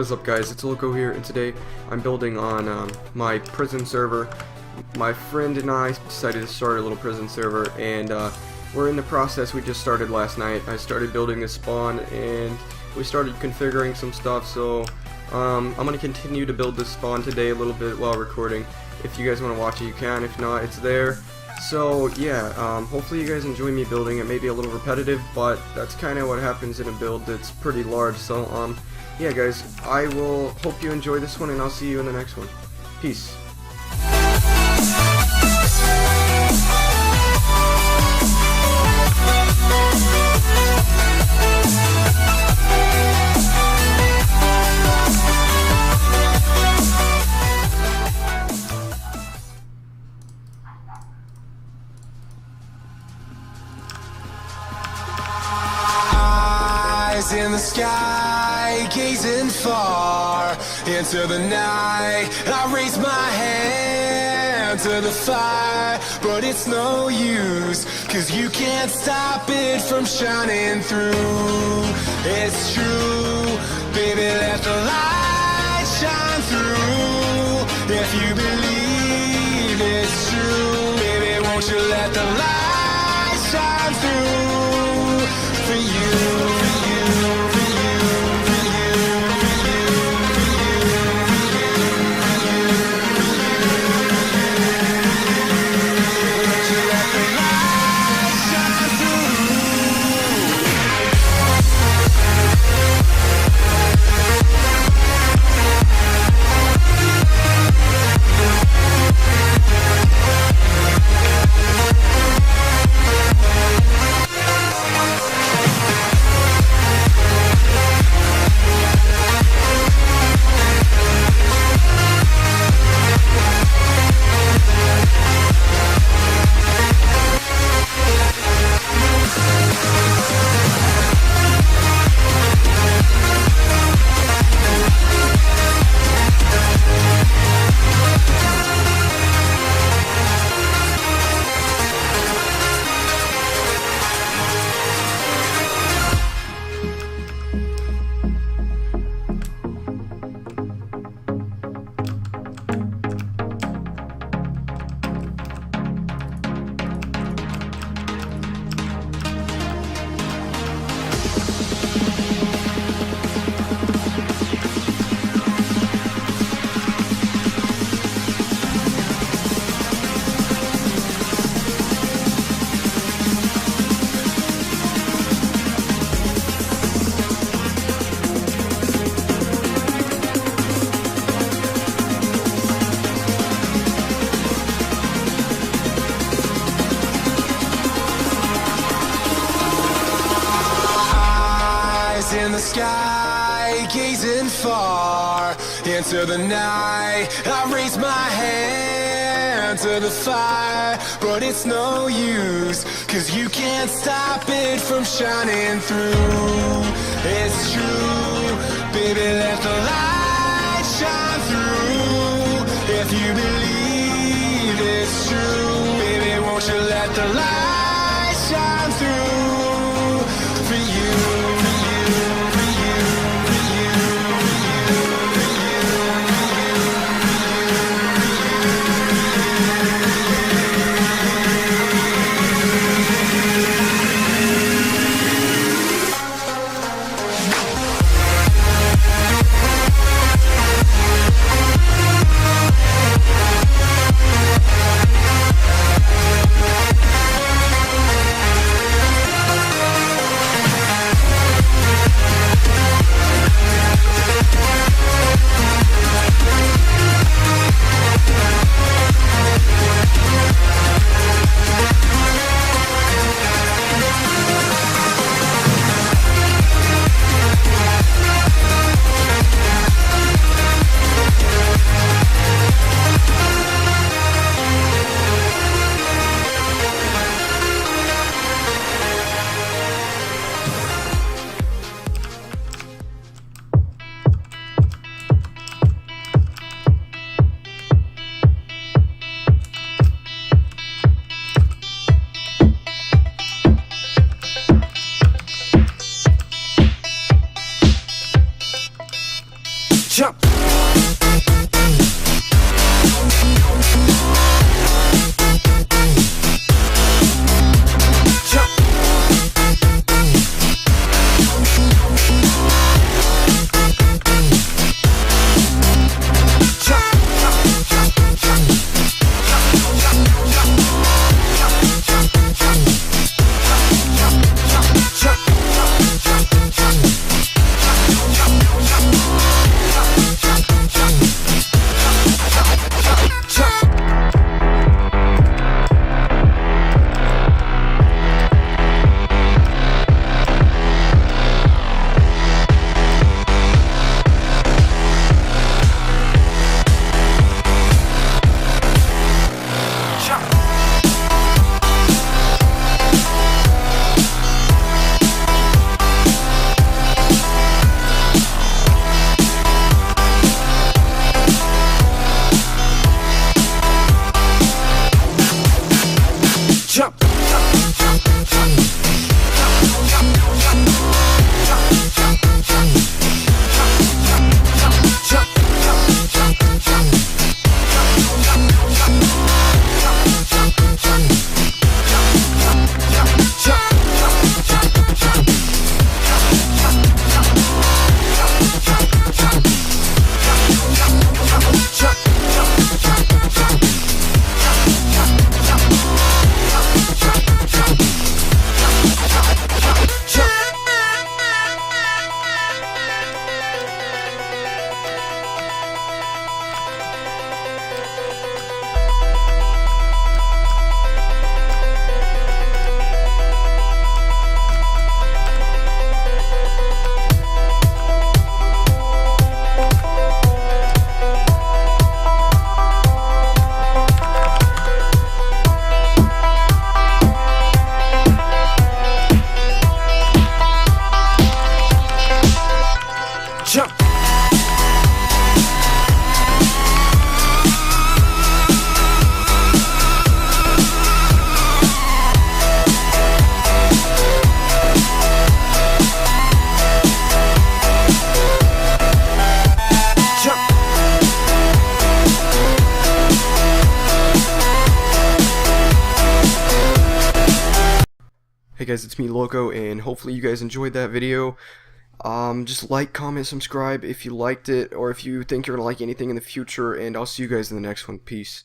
What is up, guys? It's Loco here, and today I'm building on my prison server. My friend and I decided to start a little prison server, and we're in the process. We just started last night. I started building a spawn, and we started configuring some stuff, so I'm going to continue to build this spawn today a little bit while recording. If you guys want to watch it, you can. If not, it's there. So yeah, hopefully you guys enjoy me building. It may be a little repetitive, but that's kind of what happens in a build that's pretty large. So yeah, guys, I will hope you enjoy this one, and I'll see you in the next one. Peace. In the sky, gazing far into the night, I raise my hand to the fire, but it's no use, 'cause you can't stop it from shining through. It's true, baby, let the light shine through. If you believe it's true, baby, won't you let the light shine through for you. In the sky, gazing far into the night, I raise my hand to the fire, but it's no use, 'cause you can't stop it from shining through. It's true, baby, let the light shine through. If you believe it's true, baby, won't you let the light shine through for you. Jump. Hey guys, it's me, Loco, and hopefully you guys enjoyed that video. Just like, comment, subscribe if you liked it, or if you think you're going to like anything in the future, and I'll see you guys in the next one. Peace.